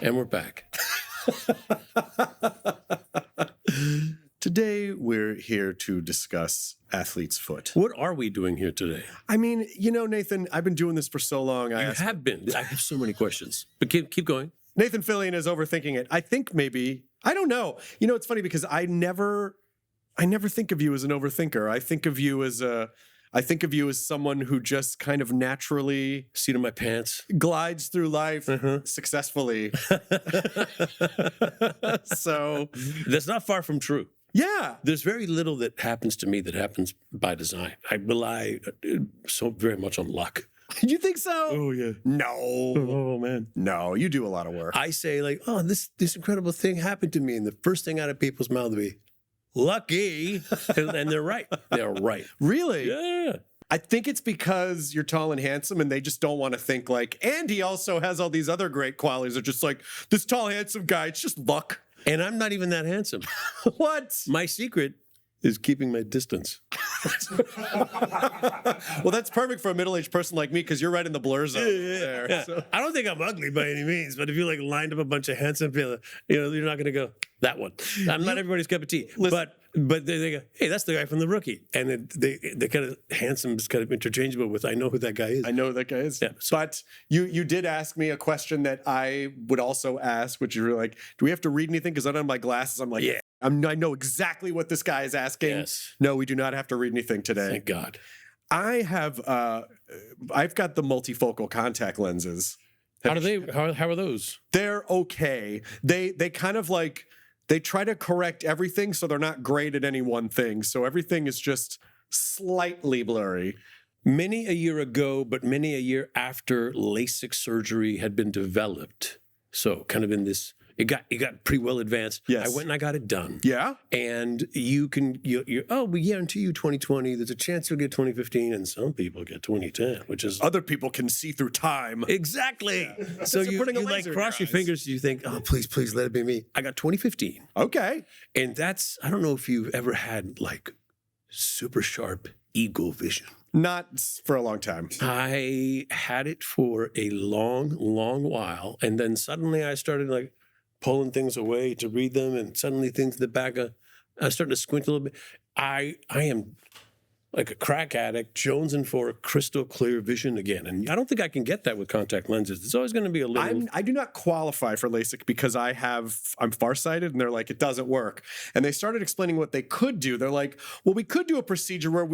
And we're back. Today, we're here to discuss athlete's foot. What are we doing here today? I mean, Nathan, I've been doing this for so long. I have so many questions, but keep going. Nathan Fillion is overthinking it. I think maybe, I don't know. It's funny because I never think of you as an overthinker. I think of you as someone who just kind of naturally seat of my pants glides through life successfully. So that's not far from true. Yeah. There's very little that happens to me that happens by design. I rely so very much on luck. You think so? Oh, yeah. No. Oh, man. No, you do a lot of work. I say like, oh, this incredible thing happened to me. And the first thing out of people's mouth would be, lucky. And they're right. They're right. Really? Yeah. I think it's because you're tall and handsome and they just don't want to think like, and he also has all these other great qualities. They're just like, this tall, handsome guy, it's just luck. And I'm not even that handsome. What? My secret is keeping my distance. Well, that's perfect for a middle-aged person like me because you're right in the blur zone there. Yeah. So. I don't think I'm ugly by any means, but if you like lined up a bunch of handsome people, you're not going to go, that one. I'm not everybody's cup of tea. Listen, but they go, hey, that's the guy from The Rookie. And they kind of, handsome is kind of interchangeable with, I know who that guy is. I know who that guy is. Yeah. But you did ask me a question that I would also ask, which is like, do we have to read anything? Because I don't have my glasses. I'm like, yeah. I know exactly what this guy is asking. Yes. No, we do not have to read anything today. Thank God. I've got the multifocal contact lenses. How are those? They're okay. They kind of like, they try to correct everything so they're not great at any one thing. So everything is just slightly blurry. Many a year ago, but many a year after LASIK surgery had been developed. So kind of in this, it got pretty well advanced. Yes. I went and I got it done. Yeah. And we guarantee you 2020. There's a chance you'll get 2015, and some people get 2010, which is Other people can see through time. exactly. Yeah. So You're you putting a like laser in cross your eyes. fingers. You think, oh, please let it be me. I got 2015, Okay. and that's, I don't know if you've ever had like super sharp eagle vision. Not for a long time. I had it for a long while, and then suddenly I started like pulling things away to read them, and suddenly things in the back of, I started to squint a little bit. I am like a crack addict, jonesing for crystal clear vision again, and I don't think I can get that with contact lenses. It's always going to be a little. I do not qualify for LASIK because I'm farsighted, and they're like, it doesn't work. And they started explaining what they could do. They're like, well, we could do a procedure where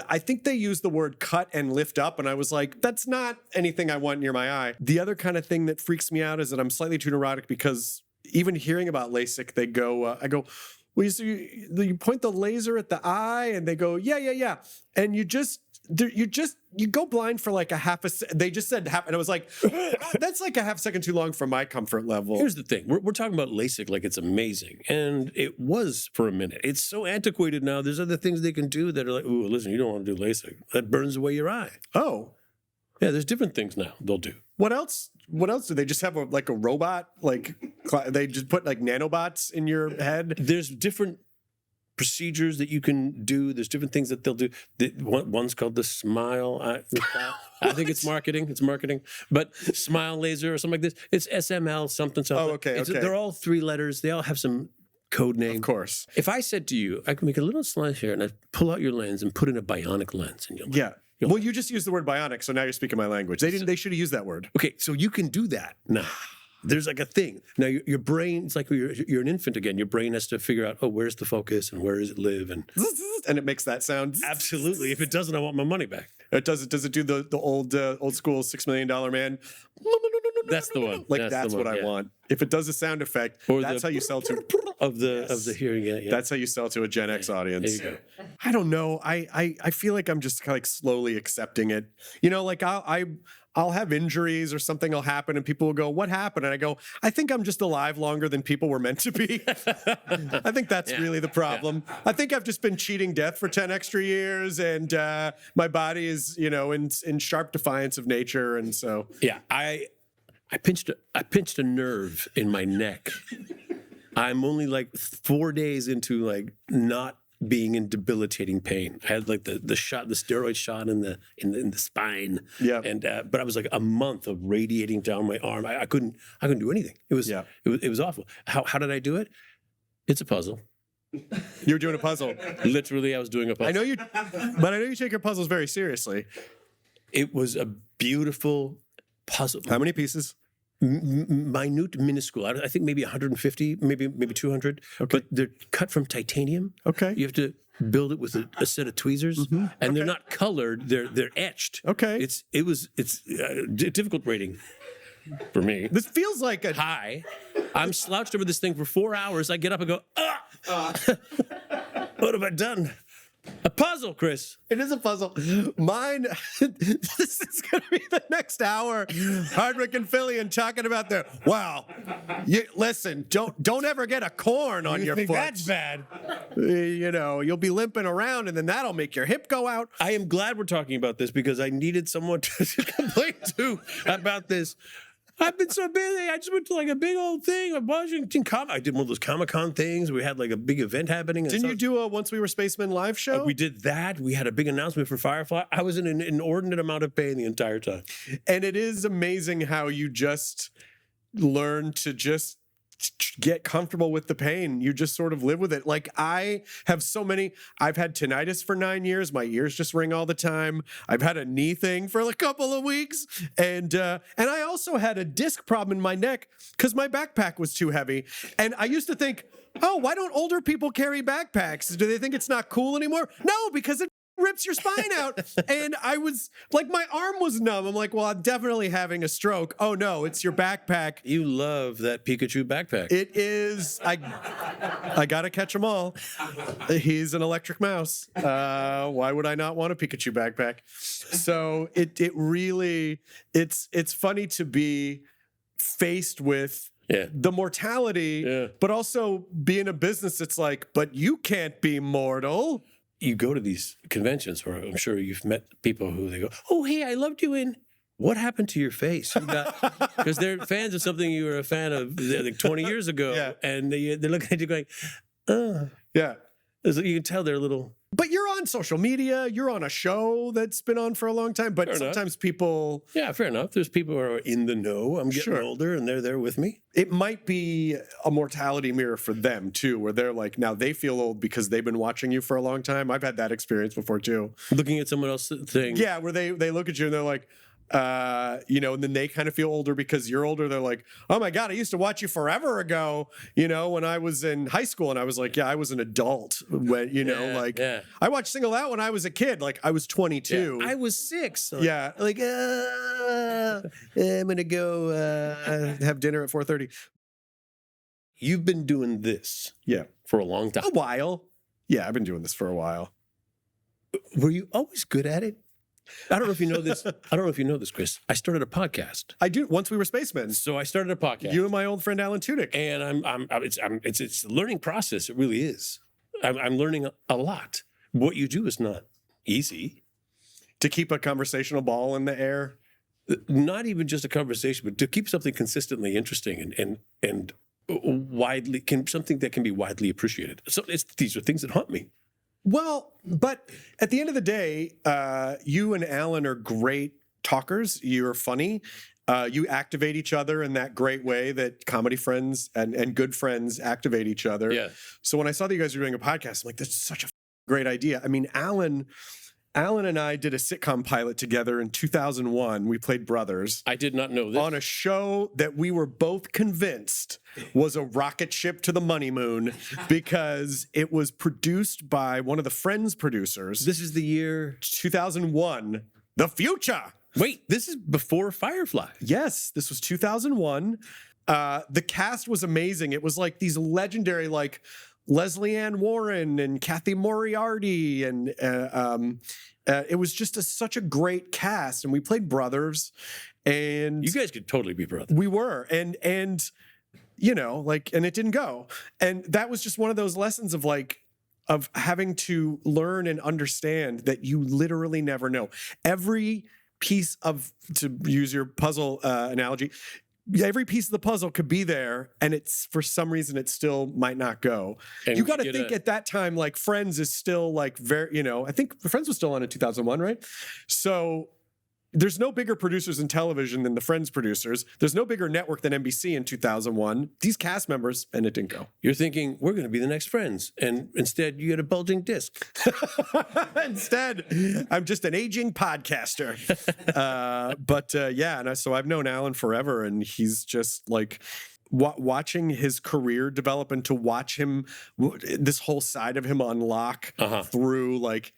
I think they use the word cut and lift up. And I was like, that's not anything I want near my eye. The other kind of thing that freaks me out is that I'm slightly too neurotic because even hearing about LASIK, they go, I go, well, you point the laser at the eye, and they go, yeah. And you go blind for like a half a second. They just said half, and I was like, that's like a half second too long for my comfort level. Here's the thing. We're talking about LASIK like it's amazing. And it was for a minute. It's so antiquated now. There's other things they can do that are like, ooh, listen, you don't want to do LASIK. That burns away your eye. Oh. Yeah, there's different things now they'll do. What else? Do they just have a robot? Like they just put like nanobots in your head? There's different procedures that you can do. There's different things that they'll do. One's called the smile. I think it's marketing. It's marketing. But smile laser or something like this. It's SML something. Oh, okay. They're all 3 letters. They all have some code name. Of course. If I said to you, I can make a little slice here and I pull out your lens and put in a bionic lens, and you'll Yeah. Well, you just used the word bionic, so now you're speaking my language. They should have used that word. Okay, so you can do that now. There's like a thing. Now your brain, it's like you're an infant again. Your brain has to figure out, oh, where's the focus and where does it live? And it makes that sound. Absolutely. If it doesn't, I want my money back. Does it do the old school $6 Million Man? That's the one. Like that's what I want. If it does a sound effect, or that's how you sell to of the hearing. Yeah. That's how you sell to a Gen X audience. There you go. I don't know. I feel like I'm just kind of like slowly accepting it. Like I'll have injuries or something will happen and people will go, what happened? And I go, I think I'm just alive longer than people were meant to be. I think that's really the problem. Yeah. I think I've just been cheating death for 10 extra years and my body is, in sharp defiance of nature. And so. Yeah, I pinched a nerve in my neck. I'm only like 4 days into like not being in debilitating pain. I had like the steroid shot in the spine. Yeah. And but I was like a month of radiating down my arm. I couldn't do anything. It was it was awful. How did I do it? It's a puzzle. You were doing a puzzle. Literally, I was doing a puzzle. I know you take your puzzles very seriously. It was a beautiful puzzle. How many pieces? Minute, minuscule. I think maybe 150, maybe 200. Okay. But they're cut from titanium. Okay. You have to build it with a set of tweezers, and they're not colored. They're etched. Okay. It's difficult rating for me. This feels like a Hi, I'm slouched over this thing for 4 hours. I get up and go, what have I done? A puzzle, Chris. It is a puzzle. Mine, this is going to be the next hour. Hardwick and Fillion talking about listen, don't ever get a corn on your foot. That's bad. You'll be limping around and then that'll make your hip go out. I am glad we're talking about this because I needed someone to complain to about this. I've been so busy. I just went to like a big old thing of Washington I did one of those Comic-Con things. We had like a big event happening. Didn't you do a Once We Were Spacemen live show? We did that. We had a big announcement for Firefly. I was in an inordinate amount of pain the entire time. And it is amazing how you just learn to just get comfortable with the pain. You just sort of live with it. Like I've had tinnitus for 9 years. My ears just ring all the time. I've had a knee thing for a couple of weeks. And I also had a disc problem in my neck because my backpack was too heavy. And I used to think, oh, why don't older people carry backpacks? Do they think it's not cool anymore? No, because it rips your spine out. And I was like, my arm was numb. I'm like, well, I'm definitely having a stroke. Oh no, it's your backpack. You love that Pikachu backpack. It is. I gotta catch them all. He's an electric mouse. Why would I not want a Pikachu backpack? So it really, it's funny to be faced with the mortality, but also be in a business that's like, but you can't be mortal. You go to these conventions where I'm sure you've met people who they go, oh, hey, I loved you in. What happened to your face? Because they're fans of something you were a fan of like 20 years ago. And they're looking at you going, oh. Yeah. So you can tell they're a little. But you're on social media. You're on a show that's been on for a long time. But sometimes people. Yeah, fair enough. There's people who are in the know. I'm getting older and they're there with me. It might be a mortality mirror for them, too, where they're like, now they feel old because they've been watching you for a long time. I've had that experience before, too. Looking at someone else's thing. Yeah, where they look at you and they're like, and then they kind of feel older because you're older. They're like, oh my God, I used to watch you forever ago, when I was in high school. And I was like, yeah, I was an adult when, I watched Single Out when I was a kid. Like I was 22. I was 6. So yeah. Like, I'm going to go have dinner at 4:30. You've been doing this. Yeah. For a long time. A while. Yeah, I've been doing this for a while. Were you always good at it? I don't know if you know this. Chris. I started a podcast. I do. Once We Were Spacemen. So I started a podcast. You and my old friend Alan Tudyk. And it's a learning process. It really is. I'm learning a lot. What you do is not easy. To keep a conversational ball in the air. Not even just a conversation, but to keep something consistently interesting and widely something that can be widely appreciated. So these are things that haunt me. Well, but at the end of the day, you and Alan are great talkers. You're funny. You activate each other in that great way that comedy friends and good friends activate each other. Yeah. So when I saw that you guys were doing a podcast, I'm like, this is such a great idea. I mean, Alan and I did a sitcom pilot together in 2001. We played brothers. I did not know this. On a show that we were both convinced was a rocket ship to the money moon because it was produced by one of the Friends producers. This is the year 2001. The future. Wait, this is before Firefly. Yes, this was 2001. The cast was amazing. It was like these legendary, like Leslie Ann Warren and Kathy Moriarty, and it was just such a great cast. And we played brothers, and you guys could totally be brothers. We were, and and it didn't go. And that was just one of those lessons of having to learn and understand that you literally never know. Every piece of, to use your puzzle analogy, every piece of the puzzle could be there, and it's for some reason it still might not go. And You we got to get think a- at that time, like Friends is still like very, I think Friends was still on in 2001, right? So there's no bigger producers in television than the Friends producers. There's no bigger network than NBC in 2001. These cast members, and it didn't go. You're thinking, we're going to be the next Friends. And instead, you get a bulging disc. Instead, I'm just an aging podcaster. So I've known Alan forever, and he's just like watching his career develop and to watch him, this whole side of him unlock through like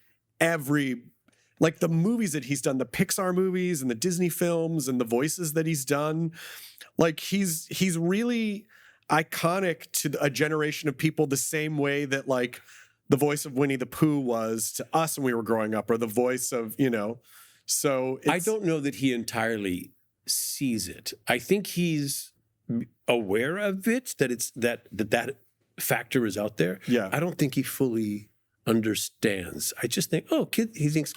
like the movies that he's done, the Pixar movies and the Disney films and the voices that he's done. Like he's really iconic to a generation of people the same way that like the voice of Winnie the Pooh was to us when we were growing up, or the voice of, so I don't know that he entirely sees it. I think he's aware of it, that it's that factor is out there. Yeah. I don't think he fully understands. I just think, he thinks,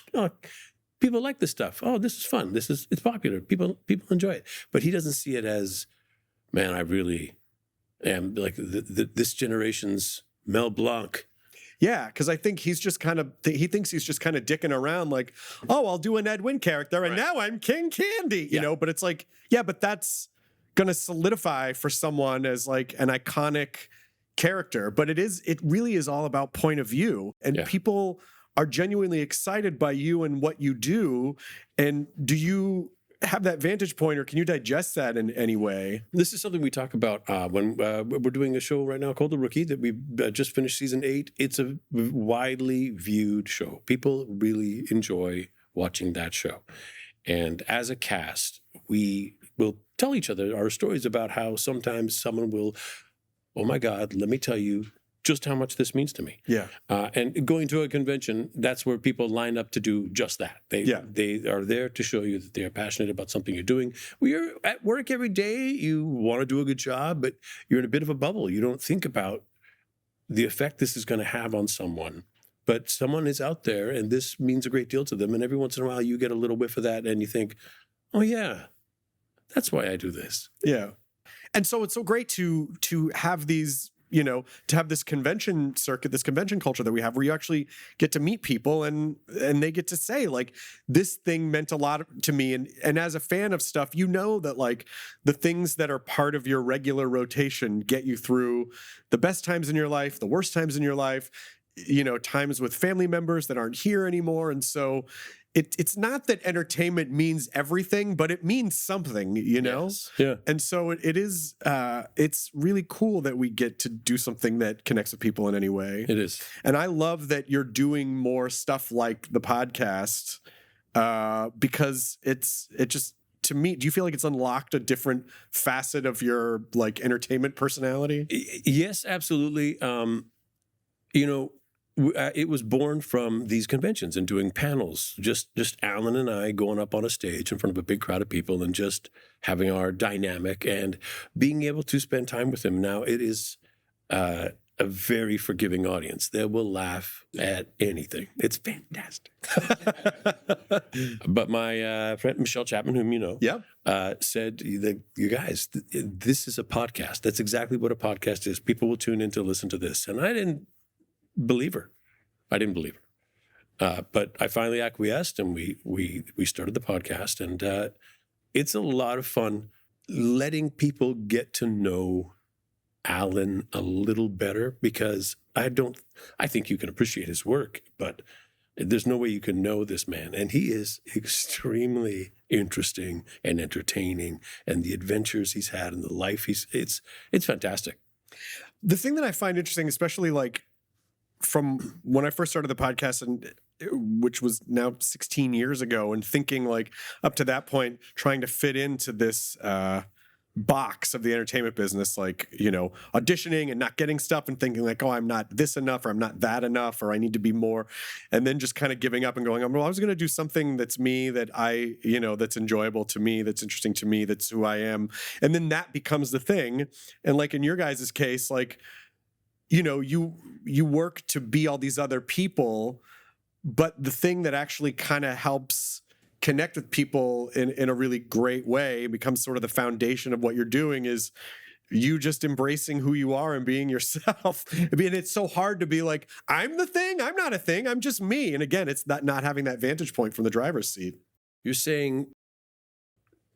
people like this stuff. Oh, this is fun. It's popular. People enjoy it. But he doesn't see it as, man, I really am like this generation's Mel Blanc. Yeah, because I think he thinks he's just kind of dicking around like, oh, I'll do an Ed Wynn character, and now I'm King Candy, you know? But it's like, yeah, but that's going to solidify for someone as like an iconic character. But it really is all about point of view, and people are genuinely excited by you and what you do. And do you have that vantage point, or can you digest that in any way? This is something we talk about when we're doing a show right now called The Rookie that we just finished season 8. It's a widely viewed show. People really enjoy watching that show. And as a cast, we will tell each other our stories about how sometimes someone will, oh my God, let me tell you just how much this means to me. Yeah. And going to a convention, that's where people line up to do just that. They are there to show you that they are passionate about something you're doing. You're at work every day. You want to do a good job, but you're in a bit of a bubble. You don't think about the effect this is going to have on someone. But someone is out there, and this means a great deal to them. And every once in a while, you get a little whiff of that, and you think, oh, yeah, that's why I do this. Yeah. And so it's so great to have these, to have this convention circuit, this convention culture that we have, where you actually get to meet people and they get to say like, this thing meant a lot to me. And as a fan of stuff, that like the things that are part of your regular rotation get you through the best times in your life, the worst times in your life, times with family members that aren't here anymore. And so it's not that entertainment means everything, but it means something, Yes. Yeah. And so it is, it's really cool that we get to do something that connects with people in any way. It is. And I love that you're doing more stuff like the podcast, because it just, to me, do you feel like it's unlocked a different facet of your like entertainment personality? Yes, absolutely. It was born from these conventions and doing panels, just Alan and I going up on a stage in front of a big crowd of people and just having our dynamic and being able to spend time with them. Now, it is a very forgiving audience. They will laugh at anything. It's fantastic. But my friend Michelle Chapman, whom you know, said that, you guys, this is a podcast. That's exactly what a podcast is. People will tune in to listen to this. And I didn't believe her. But I finally acquiesced, and we started the podcast, and it's a lot of fun letting people get to know Alan a little better, because I think you can appreciate his work, but there's no way you can know this man. And he is extremely interesting and entertaining, and the adventures he's had and the life it's fantastic. The thing that I find interesting, especially like from when I first started the podcast, and which was now 16 years ago, and thinking like up to that point, trying to fit into this box of the entertainment business, like, auditioning and not getting stuff and thinking like, oh, I'm not this enough, or I'm not that enough, or I need to be more. And then just kind of giving up and going, well, I was going to do something that's me, that I, that's enjoyable to me, that's interesting to me, that's who I am. And then that becomes the thing. And like in your guys' case, like, you work to be all these other people, but the thing that actually kind of helps connect with people in a really great way, it becomes sort of the foundation of what you're doing is you just embracing who you are and being yourself. I mean, it's so hard to be like, I'm the thing, I'm not a thing, I'm just me. And again, it's not having that vantage point from the driver's seat. You're saying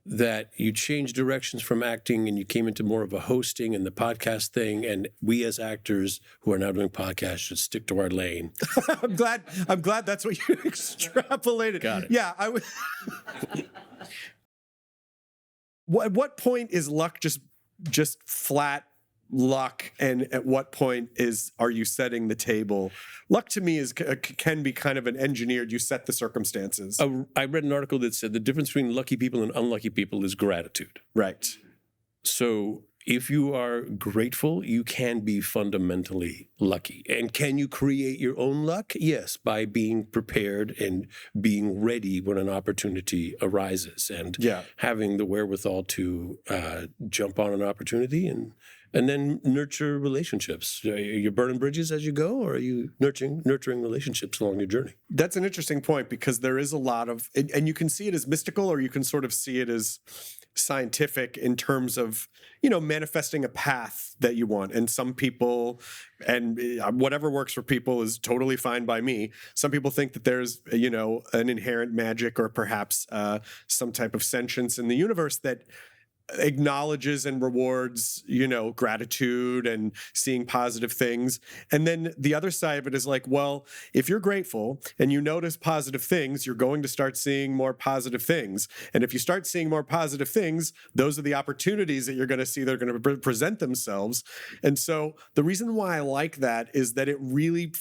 that you changed directions from acting and you came into more of a hosting and the podcast thing, and we as actors who are now doing podcasts should stick to our lane. I'm glad that's what you extrapolated. Got it. Yeah, I would. At what point is luck just flat luck, and at what point are you setting the table? Luck to me can be kind of an engineered, you set the circumstances. I read an article that said the difference between lucky people and unlucky people is gratitude. Right. So if you are grateful, you can be fundamentally lucky. And can you create your own luck? Yes, by being prepared and being ready when an opportunity arises, and having the wherewithal to jump on an opportunity and then nurture relationships. Are you burning bridges as you go, or are you nurturing relationships along your journey? That's an interesting point, because there is a lot of, and you can see it as mystical, or you can sort of see it as scientific in terms of, manifesting a path that you want. And some people, and whatever works for people is totally fine by me. Some people think that there's, an inherent magic, or perhaps some type of sentience in the universe that acknowledges and rewards, gratitude and seeing positive things. And then the other side of it is like, well, if you're grateful and you notice positive things, you're going to start seeing more positive things. And if you start seeing more positive things, those are the opportunities that you're going to see that are going to present themselves. And so the reason why I like that is that it really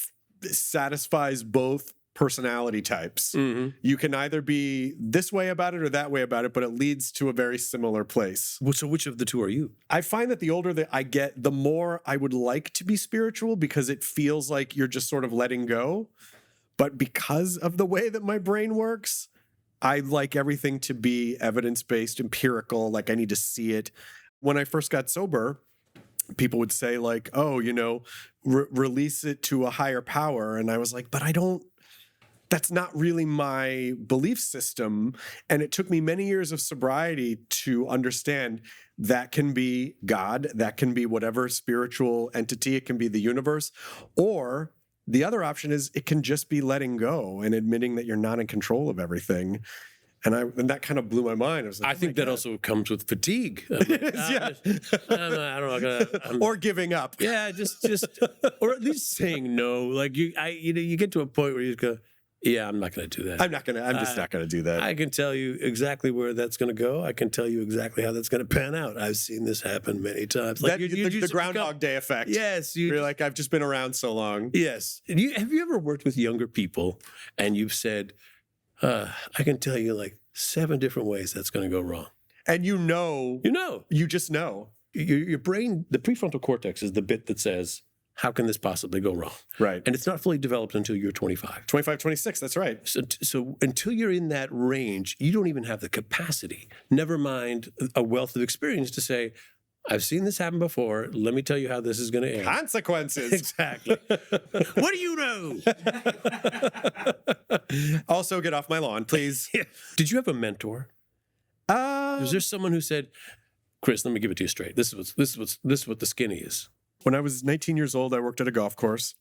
satisfies both personality types. Mm-hmm. You can either be this way about it or that way about it, but it leads to a very similar place. So which of the two are you? I find that the older that I get, the more I would like to be spiritual, because it feels like you're just sort of letting go. But because of the way that my brain works, I like everything to be evidence-based, empirical, like I need to see it. When I first got sober, people would say like, oh, release it to a higher power. And I was like, but that's not really my belief system. And it took me many years of sobriety to understand that can be God, that can be whatever spiritual entity, it can be the universe, or the other option is it can just be letting go and admitting that you're not in control of everything. And that kind of blew my mind. I was like, I think that also comes with fatigue. Like, yeah. I don't know. Or giving up. Yeah, just, or at least saying no. Like you get to a point where you just go, yeah, I'm not going to do that. I'm just not going to do that. I can tell you exactly where that's going to go. I can tell you exactly how that's going to pan out. I've seen this happen many times. Like the Groundhog Day effect. Yes. You're like, I've just been around so long. Yes. Have you ever worked with younger people and you've said, I can tell you like 7 different ways that's going to go wrong. And you just know. Your brain, the prefrontal cortex is the bit that says, how can this possibly go wrong? Right. And it's not fully developed until you're 25. 25, 26, that's right. So until you're in that range, you don't even have the capacity, never mind a wealth of experience to say, I've seen this happen before. Let me tell you how this is going to end. Consequences. Exactly. What do you know? Also, get off my lawn, please. Yeah. Did you have a mentor? Was there someone who said, Chris, let me give it to you straight. This is what the skinny is. When I was 19 years old, I worked at a golf course,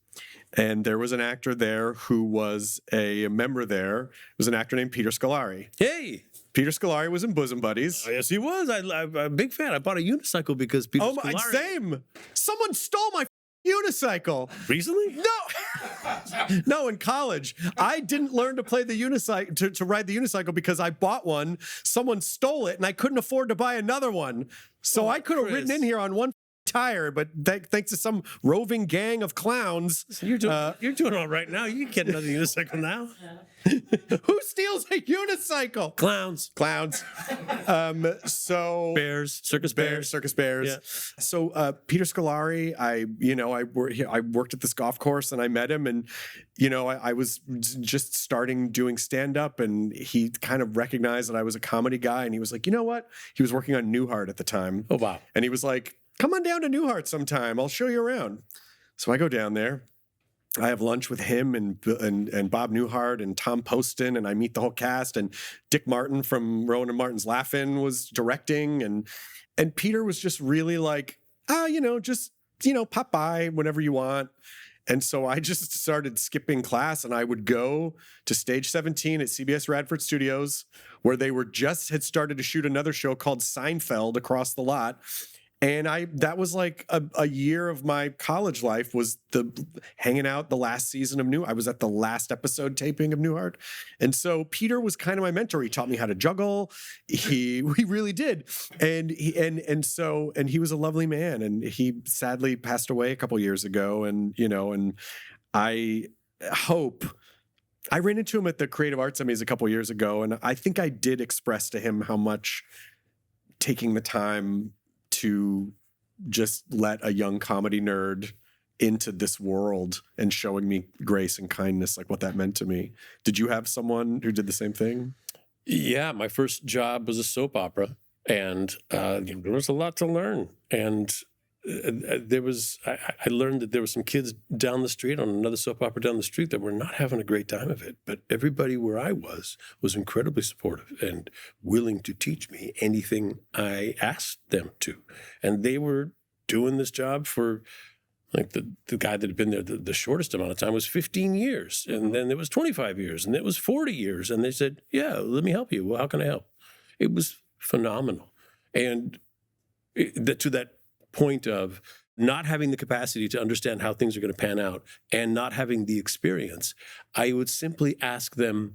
and there was an actor there who was a member there. It was an actor named Peter Scolari. Hey! Peter Scolari was in Bosom Buddies. Oh, yes, he was. I'm a big fan. I bought a unicycle because Peter Scolari... Same! Someone stole my unicycle. Recently? No! No, in college. I didn't learn to play the unicycle, to ride the unicycle, because I bought one, someone stole it, and I couldn't afford to buy another one. So I could have ridden in here on one tire, but thanks to some roving gang of clowns. You're doing all right now. You can get another unicycle now. Who steals a unicycle? Clowns. So bears, circus bears. Yeah. So Peter Scolari, I worked at this golf course and I met him, and I was just starting doing stand-up, and he kind of recognized that I was a comedy guy, and he was like, you know what? He was working on Newhart at the time. Oh, wow. And he was like, come on down to Newhart sometime. I'll show you around. So I go down there. I have lunch with him and Bob Newhart and Tom Poston, and I meet the whole cast. And Dick Martin from Rowan and Martin's Laugh-In was directing, and Peter was just really like, just pop by whenever you want. And so I just started skipping class, and I would go to Stage 17 at CBS Radford Studios, where they had started to shoot another show called Seinfeld across the lot. And that was like a year of my college life, was hanging out the last season of I was at the last episode taping of Newhart. And so Peter was kind of my mentor. He taught me how to juggle. He really did. And he was a lovely man, and he sadly passed away a couple years ago. And I ran into him at the Creative Arts Emmys a couple years ago, and I think I did express to him how much taking the time to just let a young comedy nerd into this world and showing me grace and kindness, like what that meant to me. Did you have someone who did the same thing? Yeah, my first job was a soap opera, and there was a lot to learn. And I learned that there were some kids down the street on another soap opera down the street that were not having a great time of it. But everybody where I was incredibly supportive and willing to teach me anything I asked them to. And they were doing this job for, like, the guy that had been there the shortest amount of time was 15 years. And then it was 25 years, and it was 40 years. And they said, yeah, let me help you. Well, how can I help? It was phenomenal. And to that point of not having the capacity to understand how things are going to pan out and not having the experience, I would simply ask them,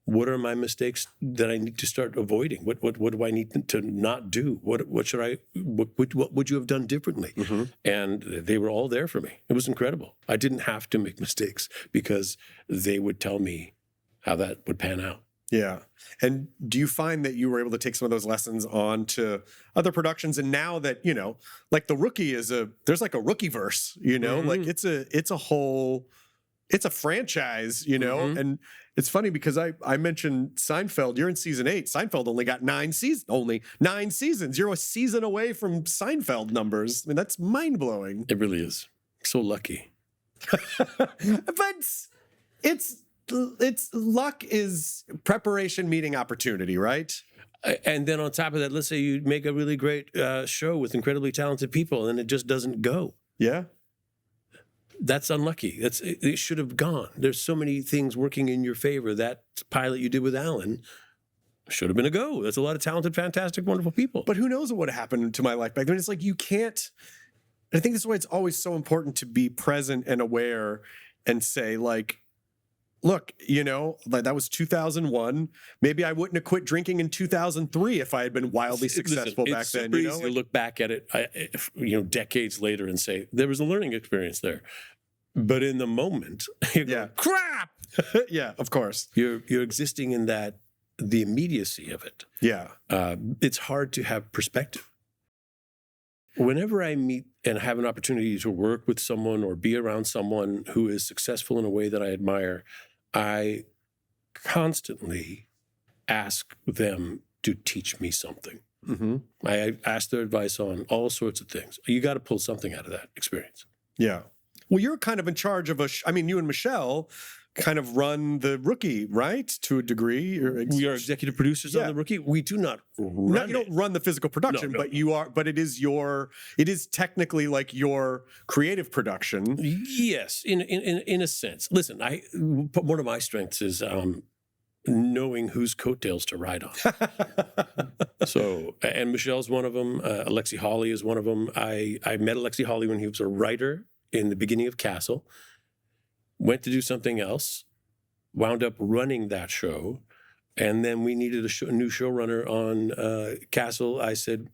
what are my mistakes that I need to start avoiding? What do I need to not do? What would you have done differently? Mm-hmm. And they were all there for me. It was incredible. I didn't have to make mistakes because they would tell me how that would pan out. Yeah. And do you find that you were able to take some of those lessons on to other productions? And now that, like The Rookie there's like a Rookie verse, mm-hmm. like it's a franchise, mm-hmm. And it's funny because I mentioned Seinfeld. You're in season 8. Seinfeld only got 9 seasons. You're a season away from Seinfeld numbers. I mean, that's mind blowing. It really is. So lucky. But it's luck is preparation meeting opportunity, right? And then on top of that, let's say you make a really great show with incredibly talented people and it just doesn't go. Yeah. That's unlucky. It should have gone. There's so many things working in your favor. That pilot you did with Alan should have been a go. There's a lot of talented, fantastic, wonderful people. But who knows what would have happened to my life back then? It's like you can't. I think that's why it's always so important to be present and aware and say, like, look, like that was 2001. Maybe I wouldn't have quit drinking in 2003 if I had been wildly successful back then. It's easy to look back at it, decades later and say there was a learning experience there. But in the moment, you go, crap. Yeah, of course. You're existing in the immediacy of it. Yeah, it's hard to have perspective. Whenever I meet and have an opportunity to work with someone or be around someone who is successful in a way that I admire, I constantly ask them to teach me something. Mm-hmm. I ask their advice on all sorts of things. You got to pull something out of that experience. Yeah. Well, you're kind of in charge of you and Michelle kind of run The Rookie, right? To a degree. We are executive producers on The Rookie. We do not run you don't run the physical production, but you are. But it is technically like your creative production. Yes, in a sense. Listen, one of my strengths is knowing whose coattails to ride on. So, and Michelle's one of them. Alexi Hawley is one of them. I met Alexi Hawley when he was a writer in the beginning of Castle. Went to do something else, wound up running that show, and then we needed a new showrunner on Castle. I said,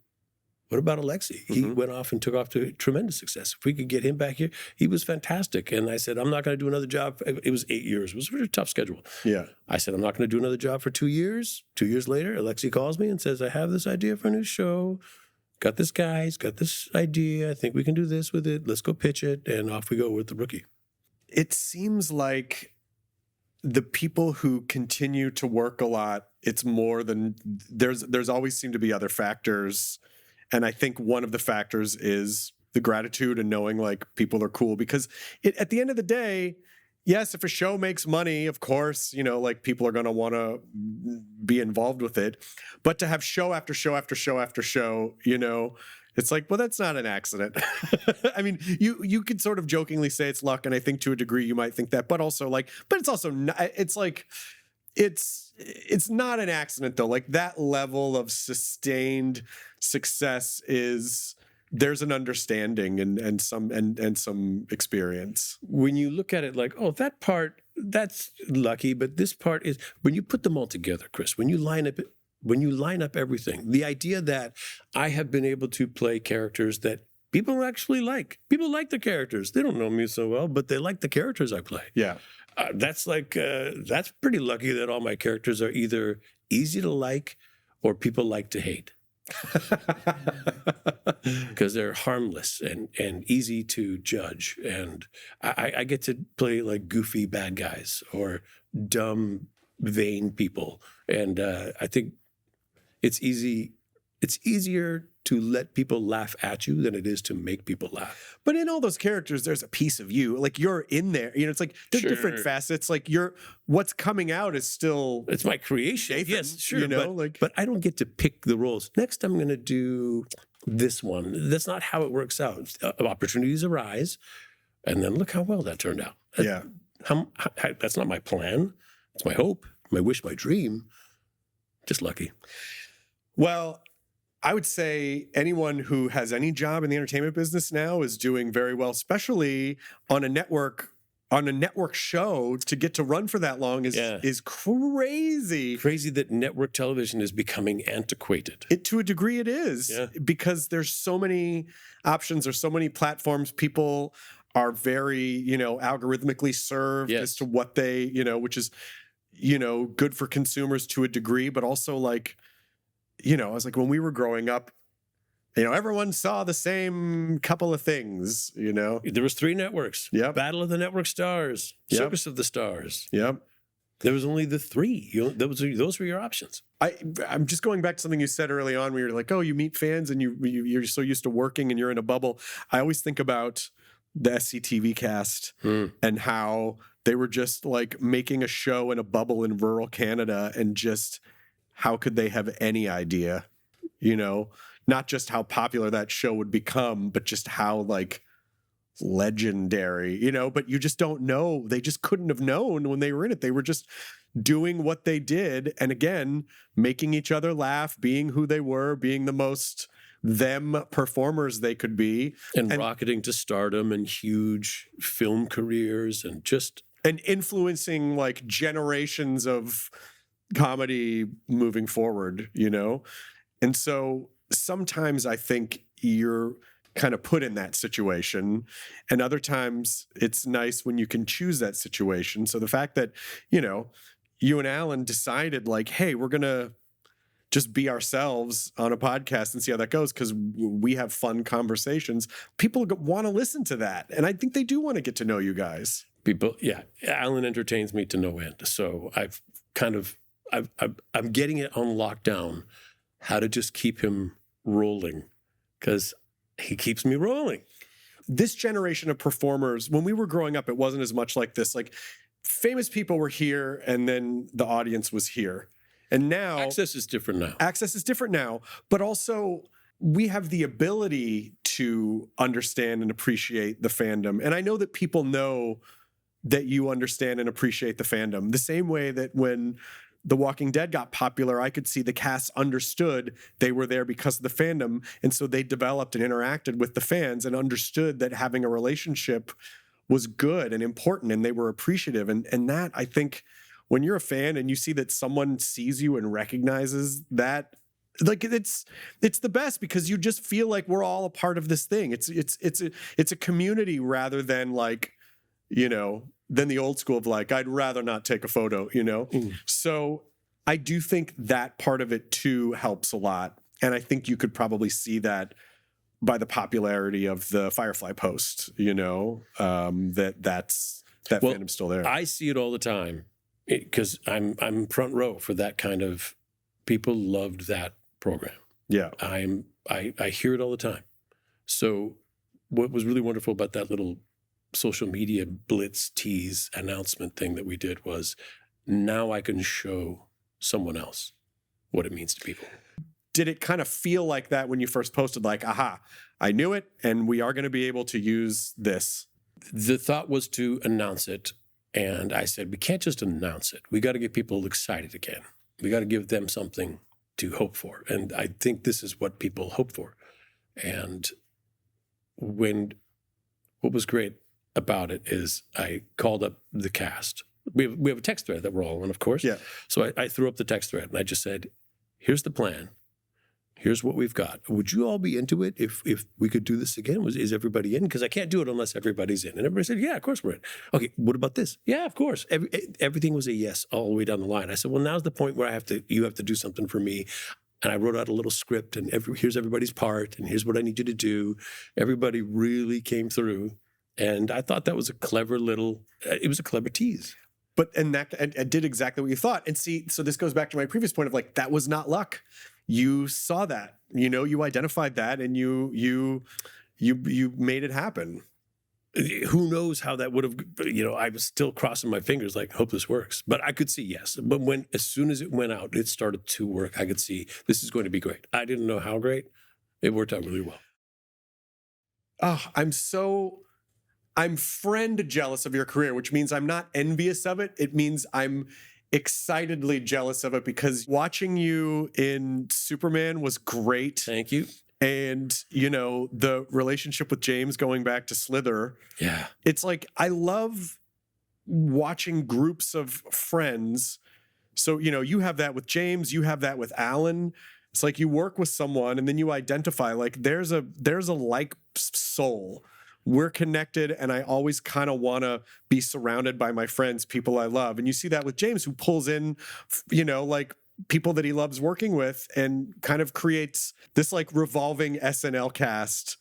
what about Alexi? Mm-hmm. He went off and took off to tremendous success. If we could get him back here, he was fantastic. And I said, I'm not going to do another job. It was 8 years. It was a very tough schedule. Yeah. I said, I'm not going to do another job for 2 years. 2 years later, Alexi calls me and says, I have this idea for a new show. Got this guy. He's got this idea. I think we can do this with it. Let's go pitch it. And off we go with The Rookie. It seems like the people who continue to work a lot, it's more than there's always seem to be other factors. And I think one of the factors is the gratitude and knowing like people are cool, because at the end of the day, yes, if a show makes money, of course, like people are going to want to be involved with it. But to have show after show after show after show, it's like, well, that's not an accident. I mean, you could sort of jokingly say it's luck, and I think to a degree you might think that, but also like, but it's also not, it's like, it's not an accident though. Like that level of sustained success there's an understanding and some experience. When you look at it like, oh, that part, that's lucky, but this part is, when you put them all together, Chris, when you line up everything, the idea that I have been able to play characters that people actually like. People like the characters. They don't know me so well, but they like the characters I play. Yeah. That's pretty lucky that all my characters are either easy to like or people like to hate. Because they're harmless and easy to judge. And I get to play like goofy bad guys or dumb, vain people. And I think it's easier to let people laugh at you than it is to make people laugh. But in all those characters, there's a piece of you. Like you're in there. It's like there's different facets. Like what's coming out is still, it's my creation. Nathan, yes, sure. But I don't get to pick the roles. Next, I'm going to do this one. That's not how it works out. Opportunities arise, and then look how well that turned out. Yeah. That's not my plan. It's my hope, my wish, my dream. Just lucky. Well, I would say anyone who has any job in the entertainment business now is doing very well, especially on a network show. To get to run for that long is crazy. Crazy that network television is becoming antiquated. To a degree it is, because there's so many options, there's so many platforms. People are very, algorithmically served as to what they, which is, good for consumers to a degree, but also like, I was like, when we were growing up, everyone saw the same couple of things, There was 3 networks. Yep. Battle of the Network Stars. Yep. Circus of the Stars. Yep. There was only the 3. Those were your options. I'm just going back to something you said early on where you're like, oh, you meet fans and you're so used to working and you're in a bubble. I always think about the SCTV cast and how they were just like making a show in a bubble in rural Canada, and just how could they have any idea, not just how popular that show would become, but just how like legendary, but you just don't know. They just couldn't have known when they were in it. They were just doing what they did. And again, making each other laugh, being who they were, being the most them performers they could be. And rocketing to stardom and huge film careers and influencing like generations of comedy moving forward, And so sometimes I think you're kind of put in that situation, and other times it's nice when you can choose that situation. So the fact that, you and Alan decided like, hey, we're going to just be ourselves on a podcast and see how that goes, because we have fun conversations. People want to listen to that. And I think they do want to get to know you guys. Alan entertains me to no end. So I'm getting it on lockdown, how to just keep him rolling, because he keeps me rolling. This generation of performers, when we were growing up, it wasn't as much like this. Like famous people were here and then the audience was here. And now access is different now. But also we have the ability to understand and appreciate the fandom. And I know that people know that you understand and appreciate the fandom. The same way that when The Walking Dead got popular, I could see the cast understood they were there because of the fandom. And so they developed and interacted with the fans and understood that having a relationship was good and important, and they were appreciative. And that, I think, when you're a fan and you see that someone sees you and recognizes that, like it's the best, because you just feel like we're all a part of this thing. It's a community rather than like, than the old school of like, I'd rather not take a photo, So I do think that part of it too helps a lot. And I think you could probably see that by the popularity of the Firefly post, that's fandom's still there. I see it all the time because I'm front row for that kind of, people loved that program. Yeah. I hear it all the time. So what was really wonderful about that little social media blitz tease announcement thing that we did was now I can show someone else what it means to people. Did it kind of feel like that when you first posted, like, aha, I knew it, and we are going to be able to use this? The thought was to announce it, and I said, we can't just announce it. We got to get people excited again. We got to give them something to hope for, and I think this is what people hope for. And what was great about it is I called up the cast. We have a text thread that we're all on, of course. Yeah. So I threw up the text thread, and I just said, here's the plan. Here's what we've got. Would you all be into it if we could do this again? Is everybody in? Because I can't do it unless everybody's in. And everybody said, yeah, of course we're in. Okay, what about this? Yeah, of course. Everything was a yes all the way down the line. I said, well, now's the point where you have to do something for me. And I wrote out a little script, and here's everybody's part, and here's what I need you to do. Everybody really came through. And I thought that was it was a clever tease. But and did exactly what you thought. And see, so this goes back to my previous point of like, that was not luck. You saw that, you identified that, and you made it happen. Who knows how that would have, I was still crossing my fingers like, hope this works. But I could see yes. But as soon as it went out, it started to work. I could see this is going to be great. I didn't know how great. It worked out really well. Oh, I'm friend jealous of your career, which means I'm not envious of it. It means I'm excitedly jealous of it, because watching you in Superman was great. Thank you. And, the relationship with James going back to Slither. Yeah. It's like, I love watching groups of friends. So, you have that with James, you have that with Alan. It's like you work with someone and then you identify like there's a like soul. We're connected, and I always kind of want to be surrounded by my friends, people I love. And you see that with James, who pulls in, like people that he loves working with, and kind of creates this like revolving SNL cast,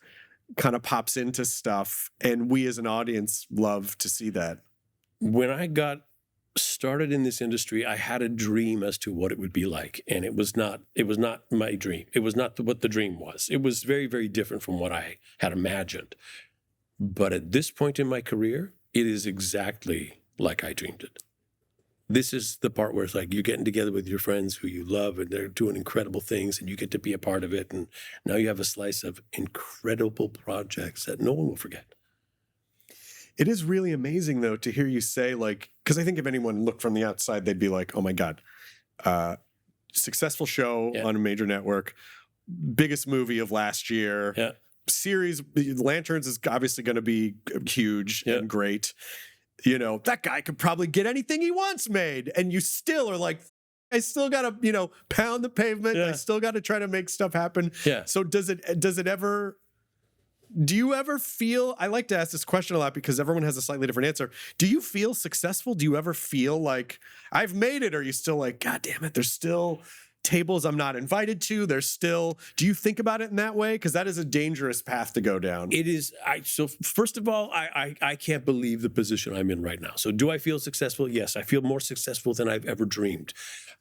kind of pops into stuff. And we as an audience love to see that. When I got started in this industry, I had a dream as to what it would be like. And it was not my dream. It was not what the dream was. It was very, very different from what I had imagined. But at this point in my career, it is exactly like I dreamed it. This is the part where it's like you're getting together with your friends who you love, and they're doing incredible things, and you get to be a part of it. And now you have a slice of incredible projects that no one will forget. It is really amazing, though, to hear you say, like, because I think if anyone looked from the outside, they'd be like, oh my God, successful show on a major network, biggest movie of last year. Yeah. Series Lanterns is obviously going to be huge and great. That guy could probably get anything he wants made, and you still are like, I still got to pound the pavement. I still got to try to make stuff happen. So do you ever feel, I like to ask this question a lot because everyone has a slightly different answer. Do you feel successful? Do you ever feel like I've made it? Or are you still like, God damn it, there's still tables I'm not invited to? Do you think about it in that way? Because that is a dangerous path to go down. It is. So first of all, I can't believe the position I'm in right now. So do I feel successful? Yes, I feel more successful than I've ever dreamed.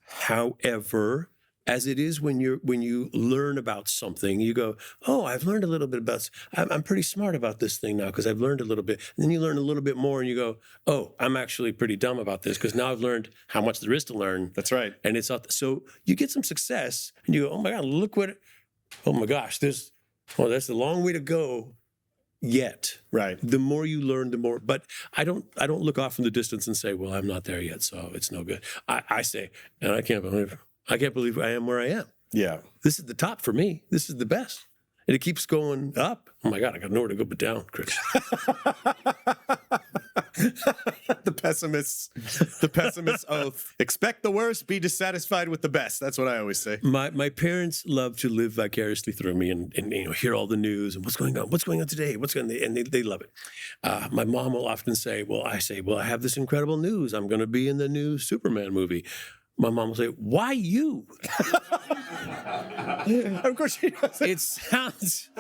However, as it is when you learn about something, you go, oh, I've learned a little bit about, I'm pretty smart about this thing now because I've learned a little bit. And then you learn a little bit more and you go, oh, I'm actually pretty dumb about this because now I've learned how much there is to learn. That's right. And it's out. So you get some success and you go, oh my God, look what, oh my gosh, that's a long way to go yet. Right. The more you learn, the more, but I don't look off in the distance and say, well, I'm not there yet, so it's no good. I say, and I can't believe I am where I am. Yeah. This is the top for me. This is the best. And it keeps going up. Oh my God, I got nowhere to go but down, Chris. The pessimist's oath. Expect the worst, be dissatisfied with the best. That's what I always say. My parents love to live vicariously through me and hear all the news and what's going on today, and they love it. My mom will often say, I have this incredible news. I'm going to be in the new Superman movie. My mom will say, why you? Of course she does. It sounds,